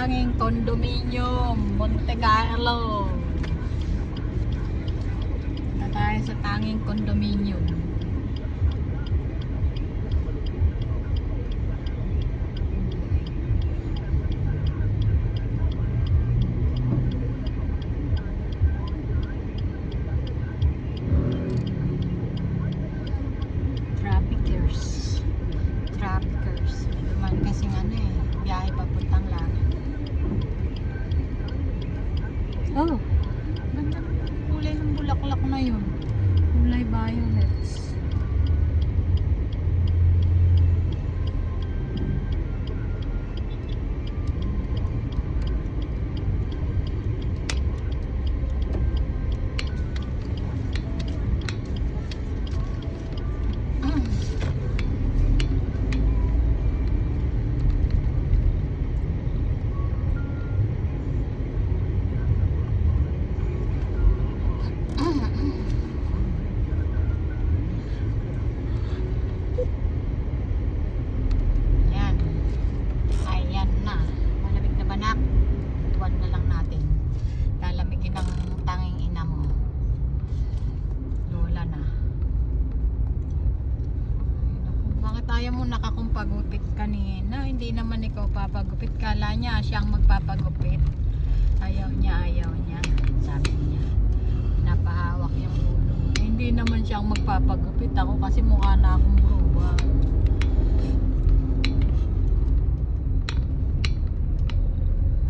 tanging condominium, Monte Carlo. Punta tayo sa tanging condominium. Traffickers. May duman kasing biyahe papuntang langit. Oh, ganda ng kulay ng bulaklak na yun. Kulay violets. Ayaw mo nakakumpagupit kanina. Hindi naman ikaw papagupit. Kala niya siyang magpapagupit. Ayaw niya. Sabi niya. Napahawak yung ulo. Hindi naman siyang magpapagupit. Ako kasi mukha na akong bruwa.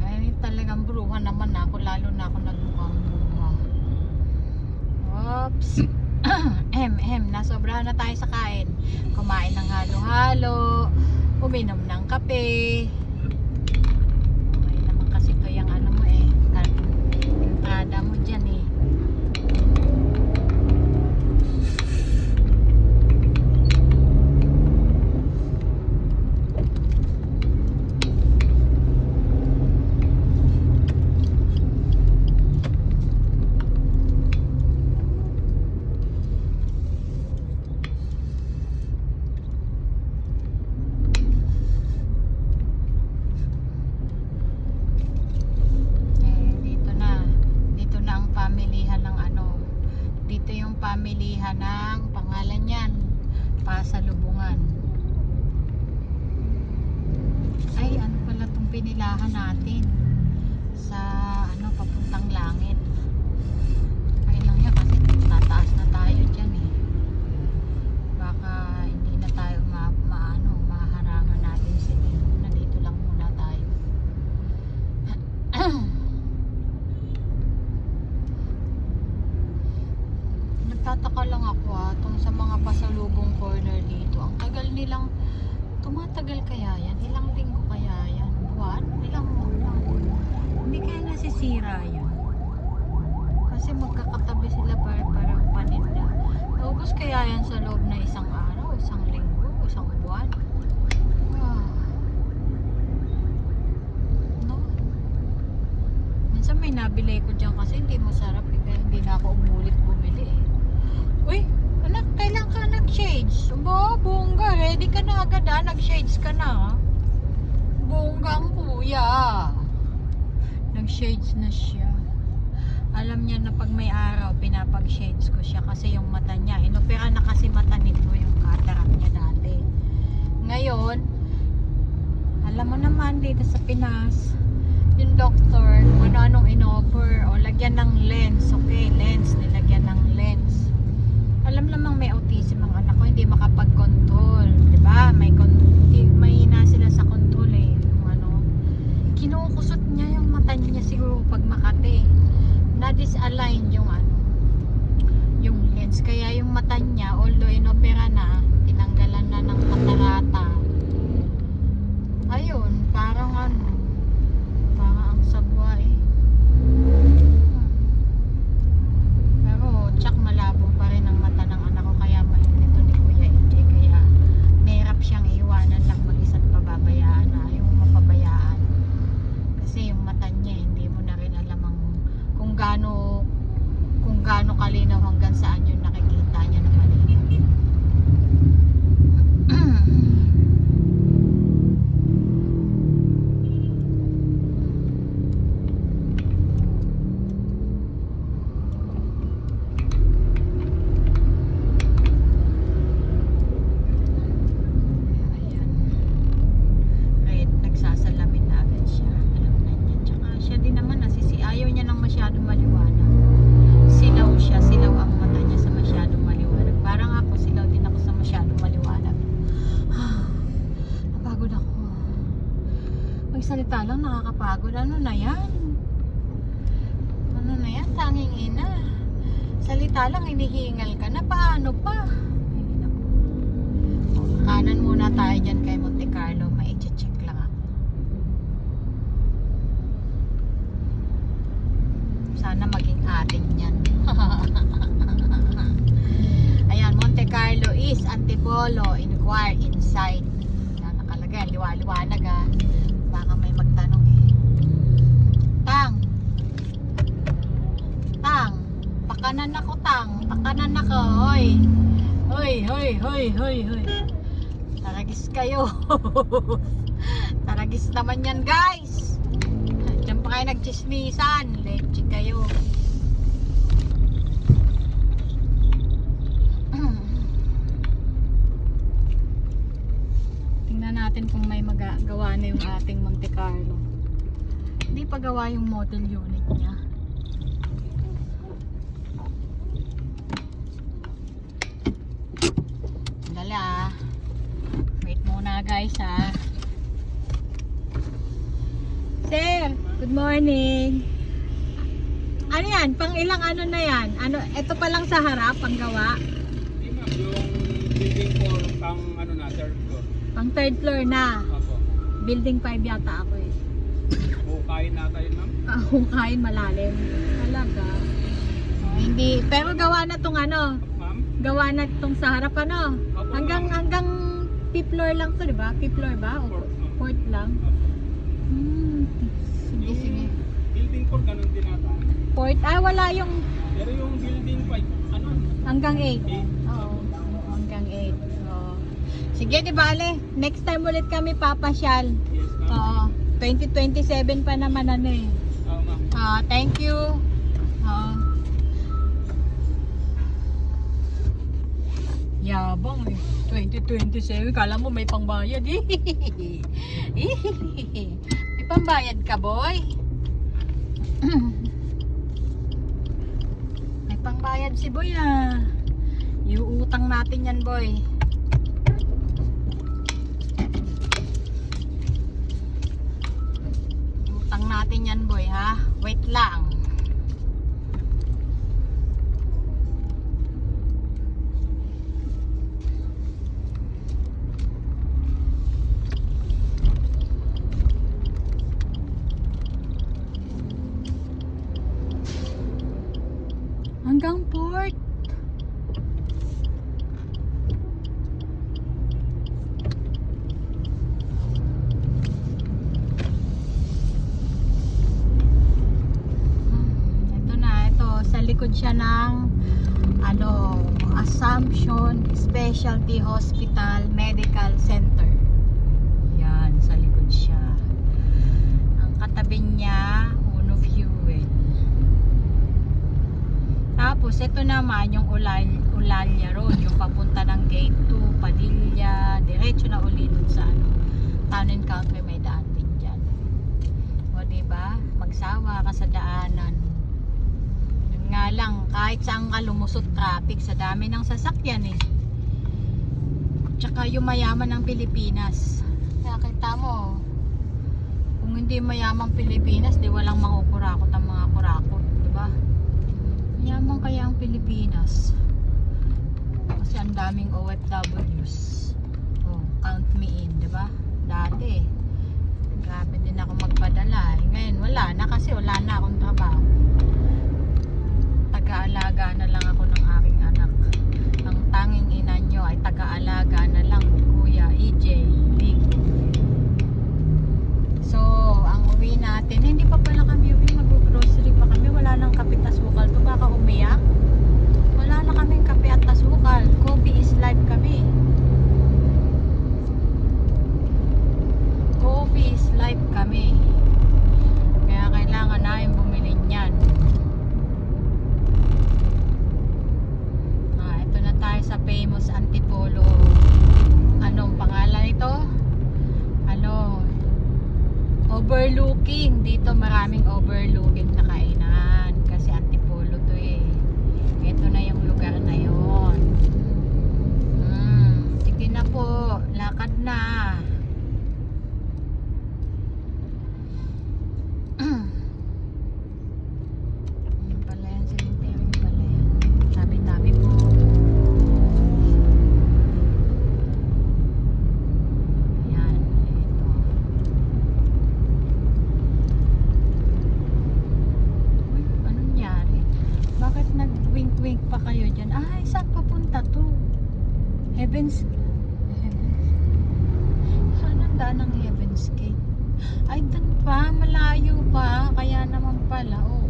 Ay, talagang bruwa naman ako. Lalo na ako nagmukhang bruwa. Oops. Nasobrahan na tayo sa kain. Kumain ng halo-halo, uminom ng kape. Okay naman kasi ito yung mo entrada mo dyan pamilihan ng pangalan yan, pasalubungan. Ay, ano pala itong pinilahan natin sa papuntang langit. Ay lang yan kasi tataas na tayo dyan baka hindi na tayo maharangan natin sila. Dito lang muna tayo. Nagtataka lang ako tong sa mga pasalubong corner dito. Ang tagal nilang tumatagal kaya yan? Ilang linggo kaya yan? Buwan? Ilang buwan? Hindi kaya nasisira yun. Kasi magkakatabi sila parang paninda. Naubos kaya yan sa loob na isang araw, isang linggo, isang buwan? No? Minsan may nabili ko dyan kasi hindi masarap kaya hindi na ako umulit bumili Uy, anak, kailan ka nag-shades? Bongga, ready ka na agad nag-shades ka na Bongga ang kuya. Nag-shades na siya. Alam niya na pag may araw, pinapag-shades ko siya kasi yung mata niya, inopera na kasi mata nito yung cataract niya dati. Ngayon, alam mo naman dito sa Pinas, yung doctor, kung ano-anong in-offer, o lagyan ng lens, okay, lens, nilagyan ng lens. Alam namang may autism ang anak ko, hindi makapag-control, diba? May hina sila sa control kinukusot niya yung mata niya siguro pag makate. Na-disalign yung lens, kaya yung mata niya, although inopera na, tinanggalan na ng katarata. Ayun, parang ang sagwa Pero tsak malabo pa rin ang mata ng anak ko, kaya mainit ni Kuya EJ, kaya mahirap siyang iwanan lang mag-isa't pababayaan yung mapabayaan. Kasi yung mata niya, hindi mo na rin alam kung gaano kalinaw hanggang saan yung nakikita niya na malinaw. salita lang nakakapagod. Ano na yan? Ano na yan? Tanging ina. Salita lang, hinihingal ka na. Paano pa? Ay, naku. Kanan muna tayo dyan kay Monte Carlo. May i-check lang ako. Sana maging atin yan. Ayan, Monte Carlo is Antipolo. Inquire inside. Yan, nakalagay. Liwanag ah. Baka may magtanong eh. Tang. Pakanan ako, Tang. Pakanan ako. Hoy. Hoy. Taragis kayo. Taragis naman yan, guys. Diyan pa kayo nagchismisan. Leche kayo. Tingnan natin kung may magagawa na yung ating Monte Carlo. Hindi pa gawa yung model unit niya. Dali ah. Wait muna guys ah. Sir, good morning. Ano yan? Pang ilang ano na yan? Ano, ito pa lang sa harap, pang gawa? Hindi ma'am, yung building 4 pang ano na, third floor. Pang third floor na. Opo. Building 5 yata ako eh. Bukayin na tayo ma'am. Hukayin malalim. Talaga. Oh, hindi. Pero gawa na tong ano. Ma'am? Gawa na tong sa harap ano. Opo, Hanggang 5th floor lang to, di ba? 5th floor ba? O Fourth, ma'am. 4th lang? Opo. Sige, sige. Building 4 ganun din ata. 4th? Ah, wala yung Pero yung building 5, ano? hanggang 8. 8. Oo. Hanggang 8. Oo. Sige, di bale. Next time ulit kami papasyal. Yes ma'am. Oo. 2027 pa naman ano eh. Oo ma'am. Thank you. Yabang eh. 2027. Kala mo may pangbayad eh. May pangbayad ka, boy. May pangbayad si boy ah. Iuutang natin yan, boy. Utang natin yan, boy, ha? Wait lang. Hanggang port. Likod siya ng ano, Assumption Specialty Hospital Medical Center. Yan, sa likod siya. Ang katabi niya, Uno Fuel. Tapos ito naman yung Ulalia Road, yung papunta ng Gate 2, Padilla, diretso na uli dun sa ano, Town and Country, may daan din dyan. O diba, magsawa ka sa daanan. Nga lang, kahit saan ka lumusot traffic sa dami ng sasakyan eh. Tsaka yung mayaman ng Pilipinas. Kaya kita mo, kung hindi mayamang Pilipinas, di walang makukurakot ang mga kurakot, diba? Mayaman kaya ang Pilipinas. Kasi ang daming OFWs. Oh, count me in, diba? Dati, grabe din ako magpadala. Ngayon wala na kasi wala na akong trabaho. Taga-alaga na lang ako ng aking anak. Ang tanging ina nyo ay taga-alaga na lang ni Kuya EJ Big. So, ang uwi natin, hindi pa pala kami uwi, mag-grocery pa kami. Wala nang kape at asukal to, baka umiyak. Wala na kaming kape at asukal. Coffee is life kami. Coffee is life kami. Kaya kailangan namin bumili niyan. Tayo sa famous Antipolo, anong pangalan ito? Ano, overlooking. Dito maraming overlooking na kainan kasi Antipolo to eh. Ito na yung lugar na yon. Sige na po, lakad na. Heaven's Anong daan ng Heaven's Gate? Ay, dun pa, malayo pa. Kaya naman pala, oo.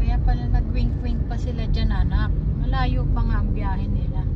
Kaya pala nag-wink-wink pa sila dyan, anak. Malayo pa nga ang biyahe nila.